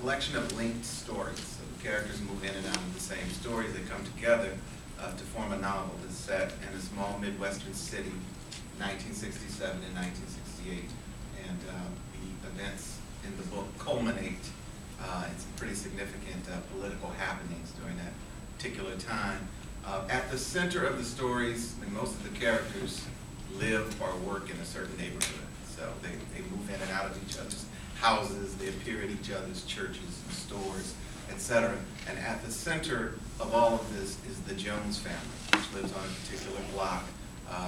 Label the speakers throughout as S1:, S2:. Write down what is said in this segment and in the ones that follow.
S1: collection of linked stories. So the characters move in and out of the same stories. They come together to form a novel that's set in a small Midwestern city, 1967 and 1968. And the events in the book culminate in some pretty significant political happenings during that particular time. At the center of the stories, and most of the characters live or work in a certain neighborhood. So they move in and out of each other's houses, they appear at each other's churches and stores, etc. And at the center of all of this is the Jones family, which lives on a particular block.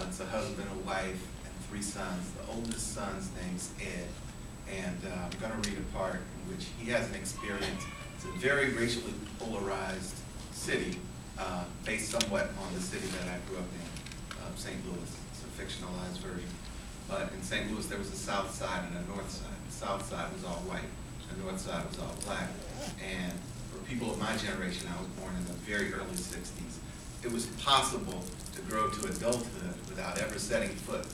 S1: It's a husband, a wife, and 3 sons. The oldest son's name's Ed. And I'm going to read a part in which he has an experience. It's a very racially polarized city, based somewhat on the city that I grew up in, St. Louis. It's a fictionalized version. But in St. Louis, there was a south side and a north side. The south side was all white. The north side was all black. And for people of my generation, I was born in the very early 60s, it was possible to grow to adulthood without ever setting foot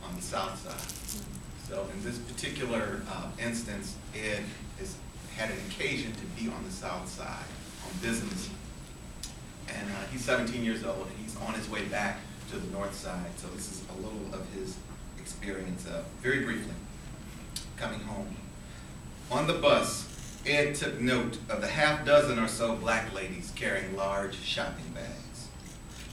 S1: on the south side. So in this particular instance, Ed has had an occasion to be on the south side on business. And he's 17 years old, and he's on his way back to the north side. So this is a little of his experience, very briefly, coming home. On the bus, Ed took note of the half dozen or so black ladies carrying large shopping bags.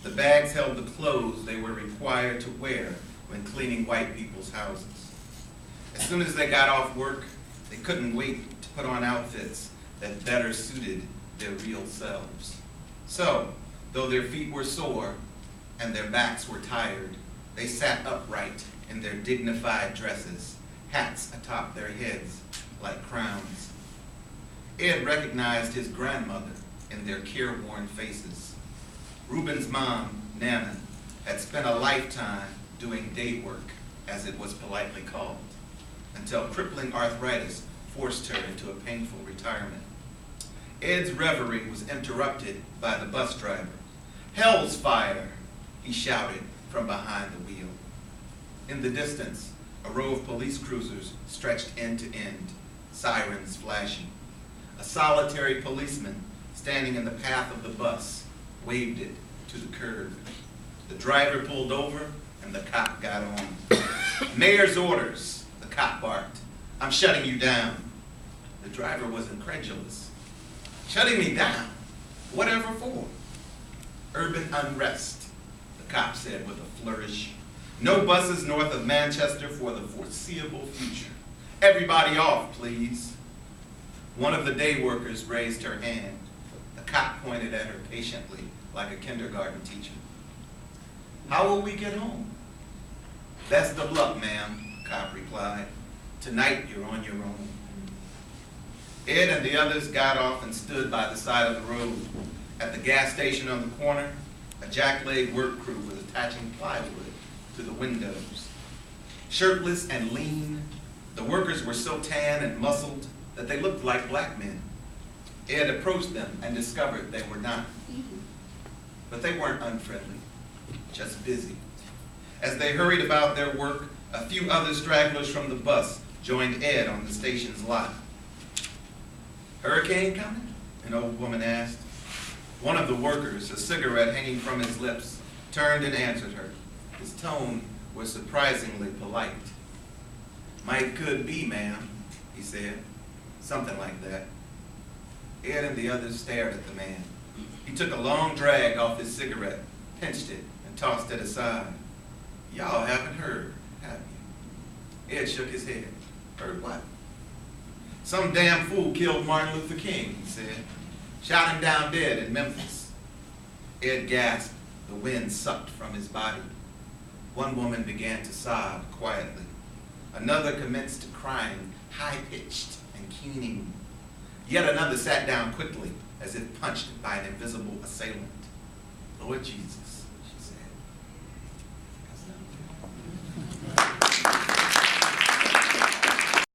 S1: The bags held the clothes they were required to wear when cleaning white people's houses. As soon as they got off work, they couldn't wait to put on outfits that better suited their real selves. So, though their feet were sore and their backs were tired, they sat upright in their dignified dresses, hats atop their heads like crowns. Ed recognized his grandmother in their careworn faces. Reuben's mom, Nana, had spent a lifetime doing day work, as it was politely called, until crippling arthritis forced her into a painful retirement. Ed's reverie was interrupted by the bus driver. "Hell's fire," he shouted from behind the wheel. In the distance, a row of police cruisers stretched end to end, sirens flashing. A solitary policeman standing in the path of the bus waved it to the curb. The driver pulled over and the cop got on. "Mayor's orders," the cop barked. "I'm shutting you down." The driver was incredulous. "Shutting me down? Whatever for?" "Urban unrest," the cop said with a flourish. "No buses north of Manchester for the foreseeable future. Everybody off, please." One of the day workers raised her hand. The cop pointed at her patiently, like a kindergarten teacher. "How will we get home?" "Best of luck, ma'am," the cop replied. "Tonight you're on your own." Ed and the others got off and stood by the side of the road. At the gas station on the corner, a jackleg work crew was attaching plywood to the windows. Shirtless and lean, the workers were so tan and muscled that they looked like black men. Ed approached them and discovered they were not. But they weren't unfriendly, just busy. As they hurried about their work, a few other stragglers from the bus joined Ed on the station's lot. "Hurricane coming?" an old woman asked. One of the workers, a cigarette hanging from his lips, turned and answered her. His tone was surprisingly polite. "Might could be, ma'am," he said. Something like that. Ed and the others stared at the man. He took a long drag off his cigarette, pinched it, and tossed it aside. "Y'all haven't heard, have you?" Ed shook his head. "Heard what?" "Some damn fool killed Martin Luther King," he said. "Shot him down dead in Memphis." Ed gasped. The wind sucked from his body. One woman began to sob quietly. Another commenced crying, high-pitched and keening. Yet another sat down quickly, as if punched by an invisible assailant. "Lord Jesus,"